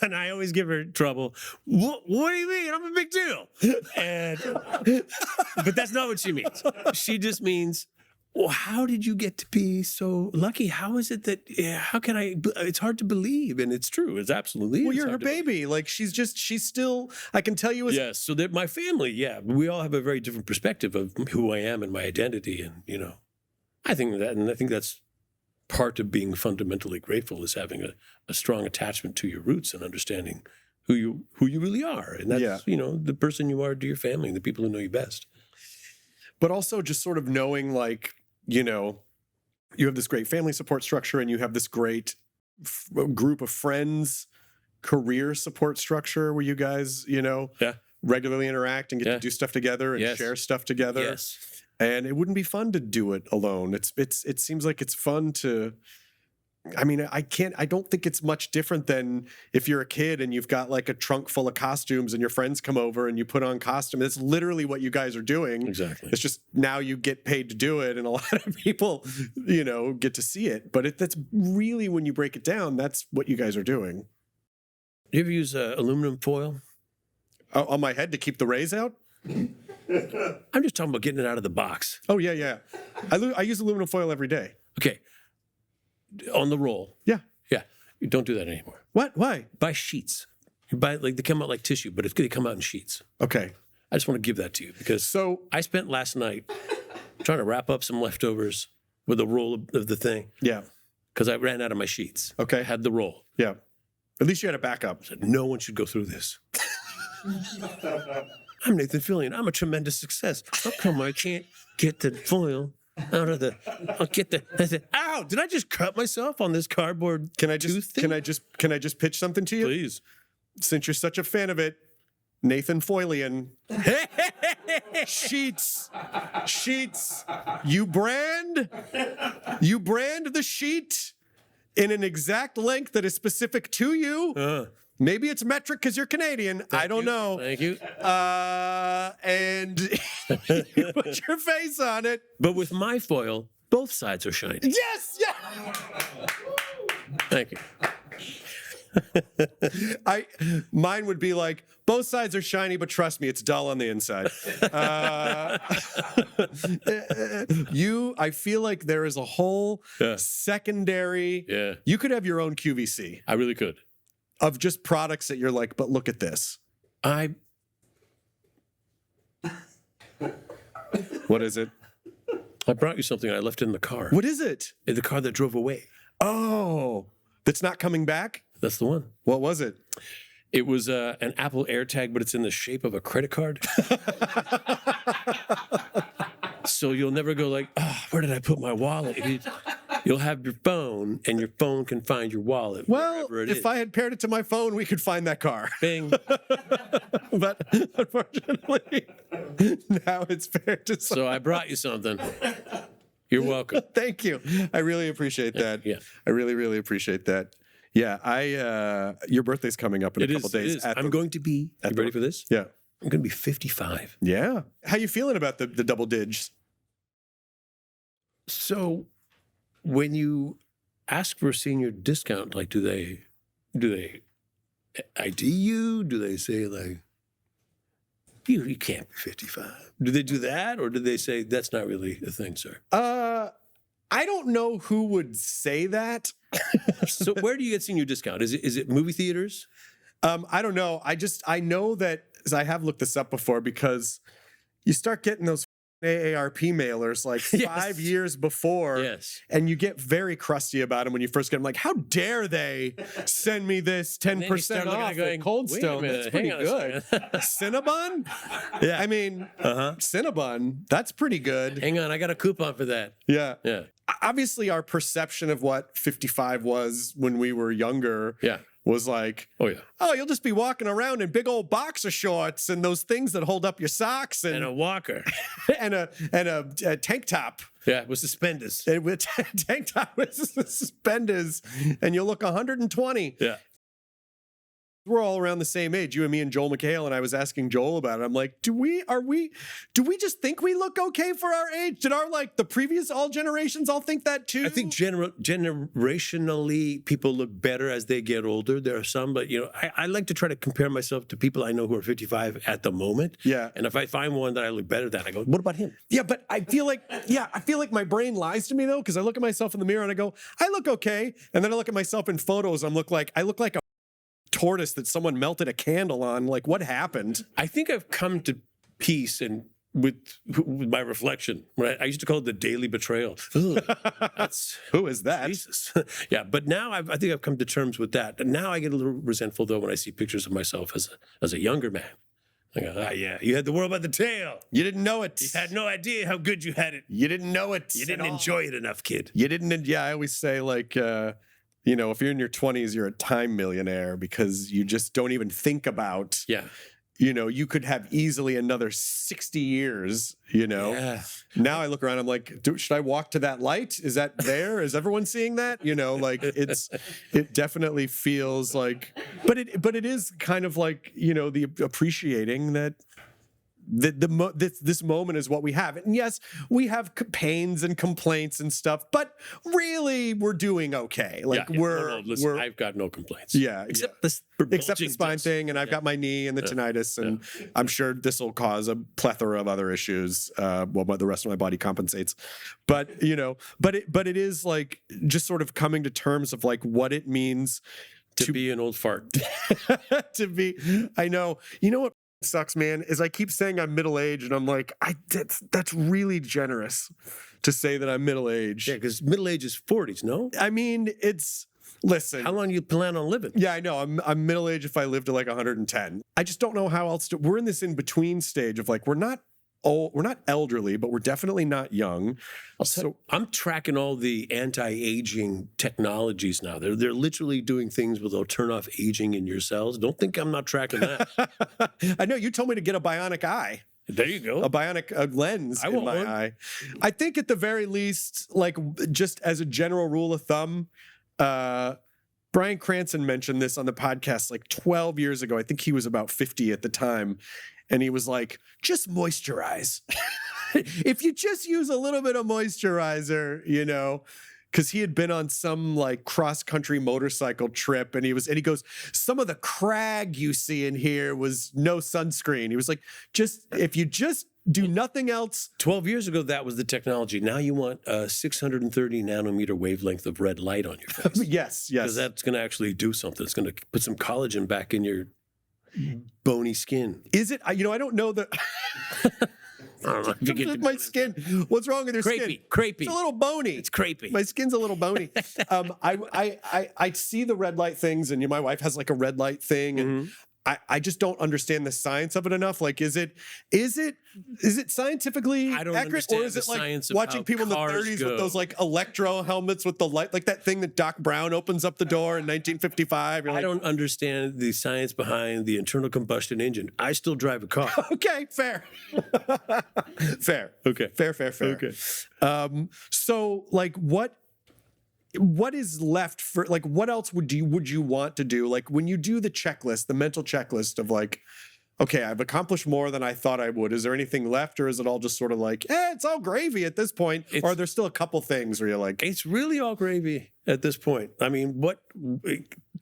and I always give her trouble. What do you mean? I'm a big deal. But that's not what she means. She just means, well, how did you get to be so lucky? How is it that, how can I, it's hard to believe. And it's true. It's absolutely. Well, it's you're her hard to baby. Like she's still, I can tell you as yes. So that my family, we all have a very different perspective of who I am and my identity. And, I think that's part of being fundamentally grateful is having a strong attachment to your roots and understanding who you really are. And that's, the person you are to your family and the people who know you best. But also just sort of knowing like, you have this great family support structure and you have this great group of friends, career support structure where you guys, regularly interact and get to do stuff together and share stuff together. Yes. And it wouldn't be fun to do it alone. It seems like it's fun to, I don't think it's much different than if you're a kid and you've got like a trunk full of costumes and your friends come over and you put on costume. It's literally what you guys are doing. Exactly. It's just now you get paid to do it and a lot of people, get to see it. But that's really, when you break it down, that's what you guys are doing. Do you ever use aluminum foil? On my head to keep the rays out? I'm just talking about getting it out of the box. Oh, yeah. I use aluminum foil every day. Okay. On the roll. Yeah. Yeah. You don't do that anymore. What? Why? Buy sheets. You buy, they come out like tissue, but they come out in sheets. Okay. I just want to give that to you because I spent last night trying to wrap up some leftovers with a roll of the thing. Yeah. Because I ran out of my sheets. Okay. I had the roll. Yeah. At least you had a backup. I said, no one should go through this. I'm Nathan Fillion. I'm a tremendous success. How come I can't get the foil out of I said, ow, did I just cut myself on this cardboard? Can I just pitch something to you? Please. Since you're such a fan of it, Nathan Fillion. Sheets. You brand the sheet in an exact length that is specific to you. Maybe it's metric because you're Canadian. I don't know. Thank you. And you put your face on it. But with my foil, both sides are shiny. Yes! Yeah! Thank you. Mine would be like, both sides are shiny, but trust me, it's dull on the inside. I feel like there is a whole secondary. Yeah. You could have your own QVC. I really could. Of just products that you're like, but look at this. What is it? I brought you something I left in the car. What is it? In the car that drove away. Oh, that's not coming back? That's the one. What was it? It was an Apple AirTag, but it's in the shape of a credit card. So you'll never go like, oh, where did I put my wallet? You'll have your phone, and your phone can find your wallet. Well, if I had paired it to my phone, we could find that car. Bing. But unfortunately, now it's paired to something. So I brought you something. You're welcome. Thank you. I really appreciate that. Yeah. I really, really appreciate that. Yeah, your birthday's coming up in a couple days. I'm going to be. You ready for this? Yeah. I'm going to be 55. Yeah. How you feeling about the double digs? So, when you ask for a senior discount, like, do they ID you? Do they say like, you can't be 55? Do they do that, or do they say that's not really a thing, sir? I don't know who would say that. So where do you get senior discount? Is it movie theaters? I don't know. I know that, as I have looked this up before, because you start getting those AARP mailers like 5 years before. Yes. And you get very crusty about them when you first get them. Like, how dare they send me this 10% off at Cold Stone? That's pretty good. Cinnabon? Yeah. I mean, Cinnabon, that's pretty good. Hang on, I got a coupon for that. Yeah. Yeah. Obviously, our perception of what 55 was when we were younger was like, oh, you'll just be walking around in big old boxer shorts and those things that hold up your socks and a walker and a tank top. Yeah, with suspenders. And with tank top with suspenders, and you'll look 120. Yeah. we're all around the same age, you and me and Joel McHale, and I was asking Joel about it. I'm like, do we just think we look okay for our age? Did our the previous all generations all think that too? I think generationally people look better as they get older. There are some, but I like to try to compare myself to people I know who are 55 at the moment. Yeah. And if I find one that I look better than, I go, what about him? Yeah, but I feel like my brain lies to me though, because I look at myself in the mirror and I go, I look okay. And then I look at myself in photos, I look like a tortoise that someone melted a candle on. Like, what happened? I think I've come to peace and with my reflection. Right? I used to call it the daily betrayal. That's who is that? Jesus. Yeah, but now I think I've come to terms with that. And now I get a little resentful though when I see pictures of myself as a younger man. I go, yeah, you had the world by the tail. You didn't know it. You had no idea how good you had it. You didn't know it. You didn't enjoy it enough, kid. You didn't. Yeah, I always say if you're in your 20s, you're a time millionaire because you just don't even think about, you could have easily another 60 years, Yeah. Now I look around, I'm like, should I walk to that light? Is that there? Is everyone seeing that? It definitely feels like, but it is kind of like, the appreciating that this moment is what we have. And yes, we have pains and complaints and stuff, but really we're doing okay. Listen, I've got no complaints. Yeah. Except the spine thing, and I've got my knee and the tinnitus, and I'm sure this will cause a plethora of other issues. The rest of my body compensates. But it is like just sort of coming to terms of like what it means to be an old fart. I know. You know what sucks, man, is I keep saying I'm middle-aged, and I'm like, that's really generous to say that I'm middle-aged. Yeah, because middle age is 40s, no? I mean, listen. How long do you plan on living? Yeah, I know. I'm middle-aged if I live to like 110. I just don't know how else we're in this in-between stage of like, we're not elderly, but we're definitely not young. So I'm tracking all the anti-aging technologies now. They're literally doing things where they'll turn off aging in your cells. Don't think I'm not tracking that. I know you told me to get a bionic eye. There you go. A bionic lens in my eye. I think at the very least, like just as a general rule of thumb, Bryan Cranston mentioned this on the podcast like 12 years ago. I think he was about 50 at the time. And he was like, just moisturize. If you just use a little bit of moisturizer, because he had been on some like cross-country motorcycle trip, and he goes, some of the crag you see in here was no sunscreen. He was like, if you just do nothing else. 12 years ago, that was the technology. Now you want a 630 nanometer wavelength of red light on your face. Yes. Because that's going to actually do something. It's going to put some collagen back in your bony skin. Is it? I don't know that. I don't know. My skin. What's wrong with your skin? Crepey. It's a little bony. It's crepey. My skin's a little bony. I see the red light things, and my wife has like a red light thing, and I just don't understand the science of it enough. Like, is it scientifically accurate, or is it like watching people in the 30s with those like electro helmets with the light, like that thing that Doc Brown opens up the door in 1955? I don't understand the science behind the internal combustion engine. I still drive a car. Okay, fair. Fair. Okay. Fair. Okay. So like what is left for, like, what else would you want to do? Like when you do the checklist, the mental checklist of like, okay, I've accomplished more than I thought I would. Is there anything left, or is it all just sort of like, it's all gravy at this point? Or are there still a couple things where you're like, it's really all gravy at this point? I mean,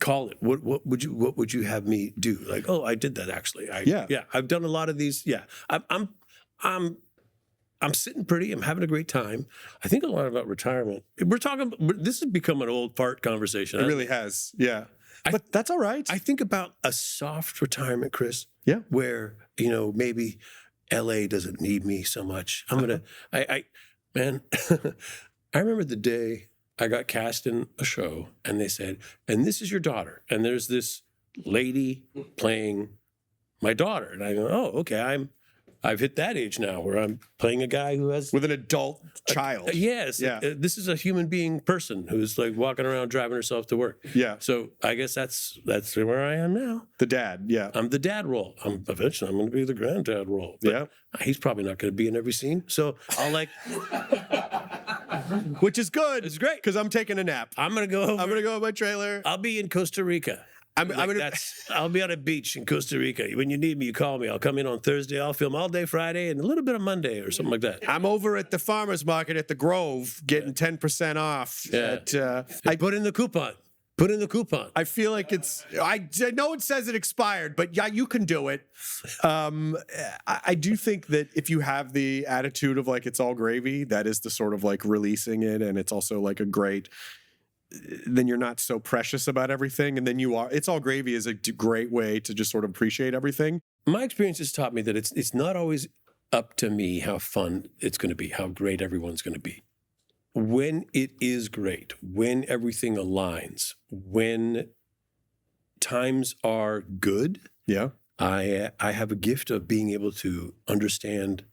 call it? What would you have me do? Like, oh, I did that actually. Yeah. I've done a lot of these. Yeah. I'm sitting pretty. I'm having a great time. I think a lot about retirement. This has become an old fart conversation. It really has. Yeah. But that's all right. I think about a soft retirement, Chris. Yeah. Where, maybe LA doesn't need me so much. Man, I remember the day I got cast in a show and they said, and this is your daughter. And there's this lady playing my daughter. And I go, oh, okay, I've hit that age now where I'm playing a guy who has... With an adult child. Yes. Yeah. This is a human being person who's like walking around driving herself to work. Yeah. So I guess that's where I am now. The dad, yeah. I'm the dad role. Eventually I'm going to be the granddad role. But he's probably not going to be in every scene. So I'll like... Which is good. It's great. Because I'm taking a nap. I'm going to go over. I'm going to go in my trailer. I'll be in Costa Rica. I'm Like, gonna. I'll be on a beach in Costa Rica. When you need me, you call me. I'll come in on Thursday. I'll film all day Friday and a little bit of Monday or something like that. I'm over at the farmer's market at the Grove getting 10% off. Yeah. I Put in the coupon. Put in the coupon. I feel like I know it says it expired, but yeah, you can do it. I do think that if you have the attitude of like it's all gravy, that is the sort of like releasing it, and it's also like a great. Then you're not so precious about everything, and then it's all gravy is a great way to just sort of appreciate everything. My experience has taught me that it's not always up to me how fun it's going to be, how great everyone's going to be. When it is great, when everything aligns, when times are good, Yeah. I have a gift of being able to understand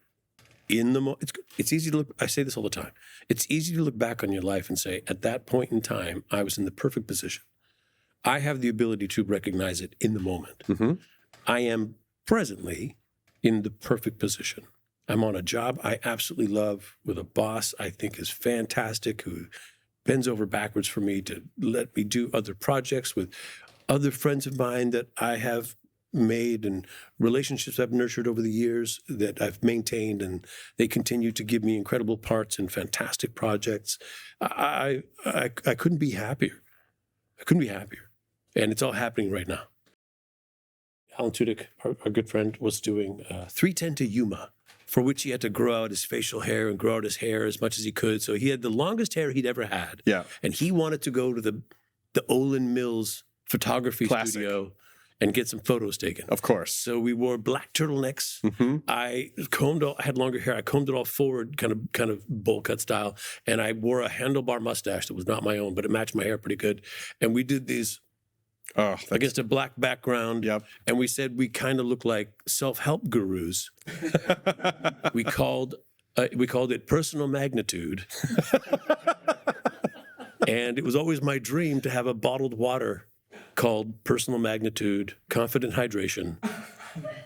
in the moment. It's easy to look. I say this all the time. It's easy to look back on your life and say, at that point in time, I was in the perfect position. I have the ability to recognize it in the moment. Mm-hmm. I am presently in the perfect position. I'm on a job I absolutely love with a boss I think is fantastic, who bends over backwards for me to let me do other projects with other friends of mine that I have made and relationships I've nurtured over the years that I've maintained, and they continue to give me incredible parts and fantastic projects. I couldn't be happier. I couldn't be happier. And it's all happening right now. Alan Tudyk, our good friend, was doing 310 to Yuma, for which he had to grow out his facial hair and grow out his hair as much as he could. So he had the longest hair he'd ever had. Yeah. And he wanted to go to the Olin Mills photography Classic. studio and get some photos taken. Of course. So we wore black turtlenecks. Mm-hmm. I had longer hair. I combed it all forward, kind of bowl cut style. And I wore a handlebar mustache that was not my own, but it matched my hair pretty good. And we did these against a black background. Yep. And we said we kind of look like self-help gurus. we called it personal magnitude. And it was always my dream to have a bottled water called Personal Magnitude Confident Hydration,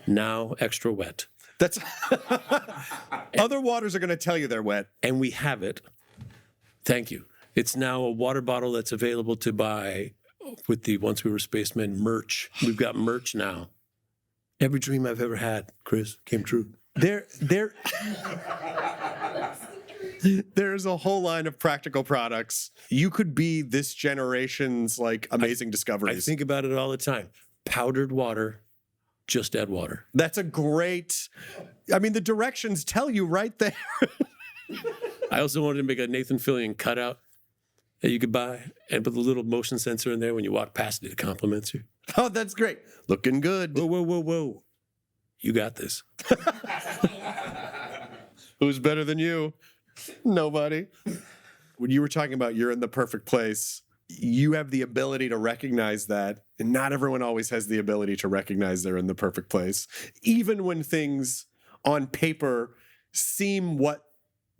now extra wet. That's other waters are going to tell you they're wet. And we have it. Thank you. It's now a water bottle that's available to buy with the Once We Were Spacemen merch. We've got merch now. Every dream I've ever had, Chris, came true. There's a whole line of practical products. You could be this generation's like amazing discoveries. I think about it all the time. Powdered water, just add water. That's a great. I mean, the directions tell you right there. I also wanted to make a Nathan Fillion cutout that you could buy and put the little motion sensor in there. When you walk past it, it compliments you. Oh, that's great. Looking good. Whoa, whoa, whoa, whoa. You got this. Who's better than you? Nobody. When you were talking about you're in the perfect place, you have the ability to recognize that. And not everyone always has the ability to recognize they're in the perfect place. Even when things on paper seem what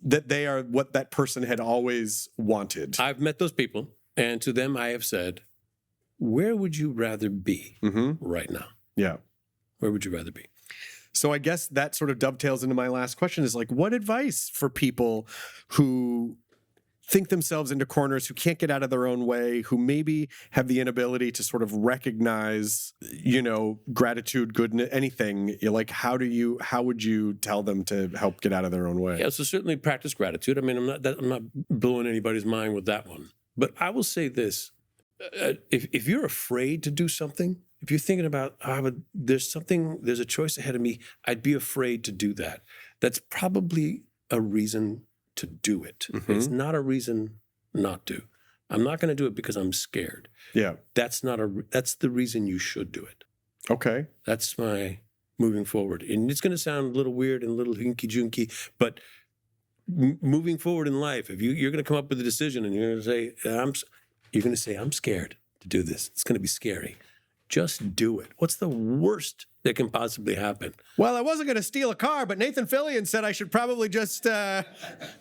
that person had always wanted. I've met those people, and to them I have said, where would you rather be right now? Yeah. Where would you rather be? So I guess that sort of dovetails into my last question is like, what advice for people who think themselves into corners, who can't get out of their own way, who maybe have the inability to sort of recognize, gratitude, goodness, anything? Like, how would you tell them to help get out of their own way? Yeah, so certainly practice gratitude. I mean, I'm not blowing anybody's mind with that one. But I will say this. If you're afraid to do something, if you're thinking about, there's a choice ahead of me, I'd be afraid to do that. That's probably a reason to do it. Mm-hmm. It's not a reason not to. I'm not going to do it because I'm scared. Yeah. That's the reason you should do it. Okay. That's my moving forward. And it's going to sound a little weird and a little hinky-junky, but moving forward in life, if you're going to come up with a decision and you're going to say, I'm scared to do this. It's going to be scary. Just do it. What's the worst that can possibly happen? Well, I wasn't going to steal a car, but Nathan Fillion said I should probably just, so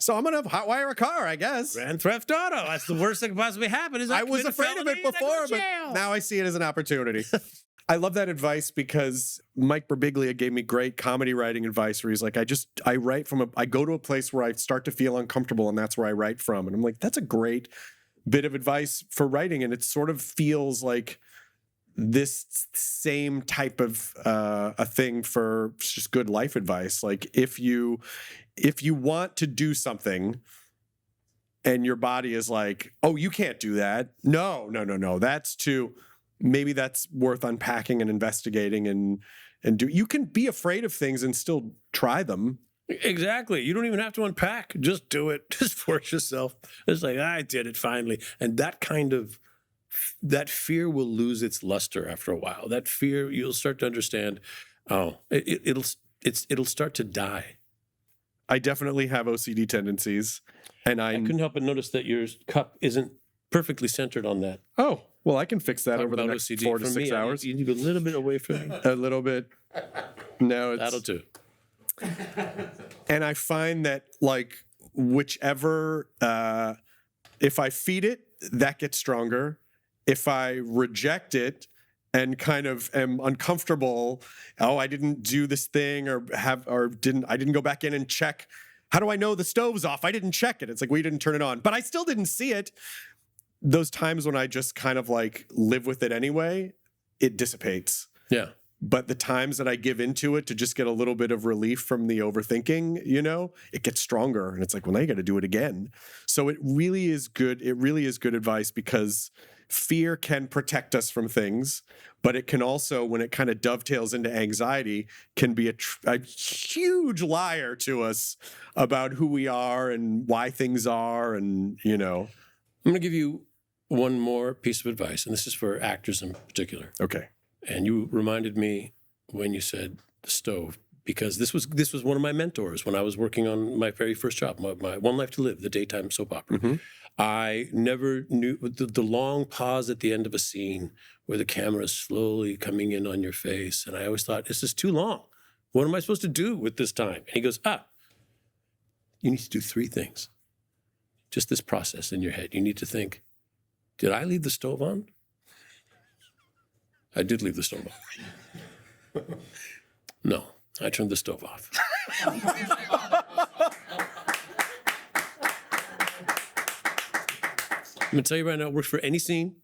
I'm going to hotwire a car, I guess. Grand Theft Auto. That's the worst that can possibly happen. I was afraid of it before, but now I see it as an opportunity. I love that advice because Mike Birbiglia gave me great comedy writing advice where he's like, I write I go to a place where I start to feel uncomfortable and that's where I write from. And I'm like, that's a great bit of advice for writing. And it sort of feels like this same type of a thing for just good life advice. Like if you want to do something and your body is like, oh, you can't do that. No. Maybe that's worth unpacking and investigating and do. You can be afraid of things and still try them. Exactly. You don't even have to unpack. Just do it. Just force yourself. It's like, I did it finally. And that fear will lose its luster after a while. That fear, you'll start to understand, it'll start to die. I definitely have OCD tendencies. And I couldn't help but notice that your cup isn't perfectly centered on that. Oh, well, I can fix that over the next OCD. 4 to 6 hours. You need a little bit away from me. A little bit. No, it's... That'll do. And I find that, like, whichever, if I feed it, that gets stronger. If I reject it and kind of am uncomfortable, oh, I didn't do this thing I didn't go back in and check. How do I know the stove's off? I didn't check it. It's like, we didn't turn it on, but I still didn't see it. Those times when I just kind of like live with it anyway, it dissipates. Yeah. But the times that I give into it to just get a little bit of relief from the overthinking, it gets stronger. And it's like, well, now you got to do it again. So it really is good. It really is good advice, because fear can protect us from things, but it can also, when it kind of dovetails into anxiety, can be a huge liar to us about who we are and why things are. And, I'm going to give you one more piece of advice, and this is for actors in particular. Okay. And you reminded me when you said the stove, because this was one of my mentors when I was working on my very first job, my One Life to Live, the daytime soap opera. Mm-hmm. I never knew the long pause at the end of a scene where the camera is slowly coming in on your face. And I always thought, this is too long. What am I supposed to do with this time? And he goes, you need to do 3 things. Just this process in your head. You need to think, did I leave the stove on? I did leave the stove on. No, I turned the stove off. I'm going to tell you right now, it works for any scene,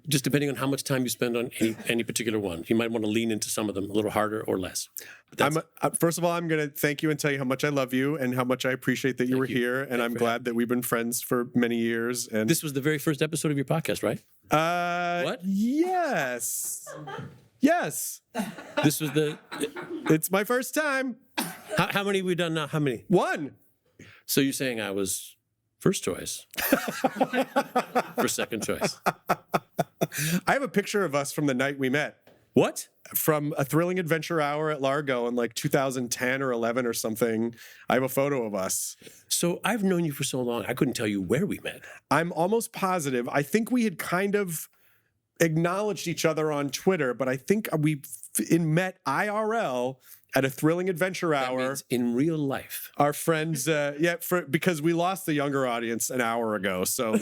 just depending on how much time you spend on any particular one. You might want to lean into some of them a little harder or less. First of all, I'm going to thank you and tell you how much I love you and how much I appreciate that you were here. And I'm glad that we've been friends for many years. And this was the very first episode of your podcast, right? What? Yes. Yes. This was It's my first time. How many have we done now? How many? 1. So you're saying I was first choice for second choice? I have a picture of us from the night we met. What? From a thrilling adventure hour at Largo in like 2010 or 11 or something. I have a photo of us. So I've known you for so long, I couldn't tell you where we met. I'm almost positive. I think we had kind of acknowledged each other on Twitter, but I think we met IRL at a thrilling adventure hour. That means in real life. Our friends, because we lost the younger audience an hour ago. So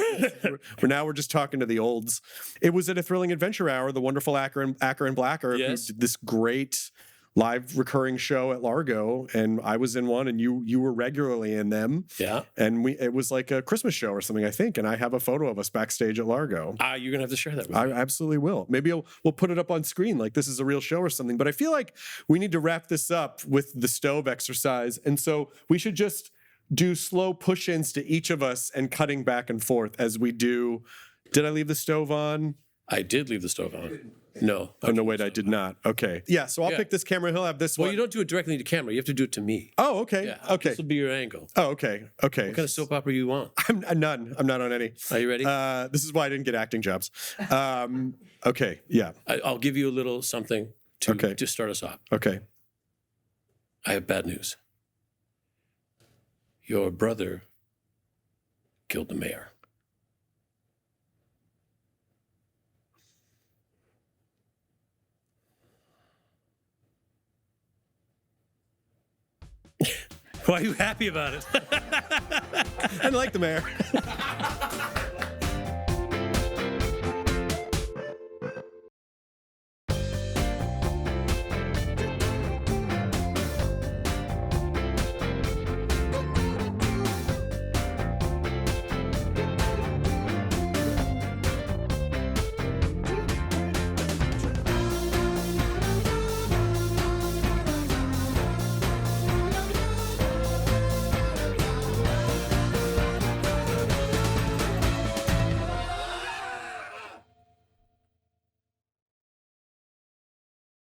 we're just talking to the olds. It was at a thrilling adventure hour, the wonderful Acker and Blacker, yes, who did this great live recurring show at Largo, and I was in one, and you were regularly in them. Yeah. And it was like a Christmas show or something, I think, and I have a photo of us backstage at Largo. You're going to have to share that with me. I absolutely will. Maybe we'll put it up on screen like this is a real show or something, but I feel like we need to wrap this up with the stove exercise, and so we should just do slow push-ins to each of us and cutting back and forth as we do. Did I leave the stove on? I did leave the stove on. No. Oh, no, wait, I did not. Okay. Yeah, so I'll pick this camera. He'll have this one. Well, you don't do it directly to camera. You have to do it to me. Oh, okay. Yeah, okay. This will be your angle. Oh, okay. Okay. What kind of soap opera you want? I'm none. I'm not on any. Are you ready? This is why I didn't get acting jobs. Okay, yeah. I'll give you a little something to start us off. Okay. I have bad news. Your brother killed the mayor. Why are you happy about it? I like the mayor.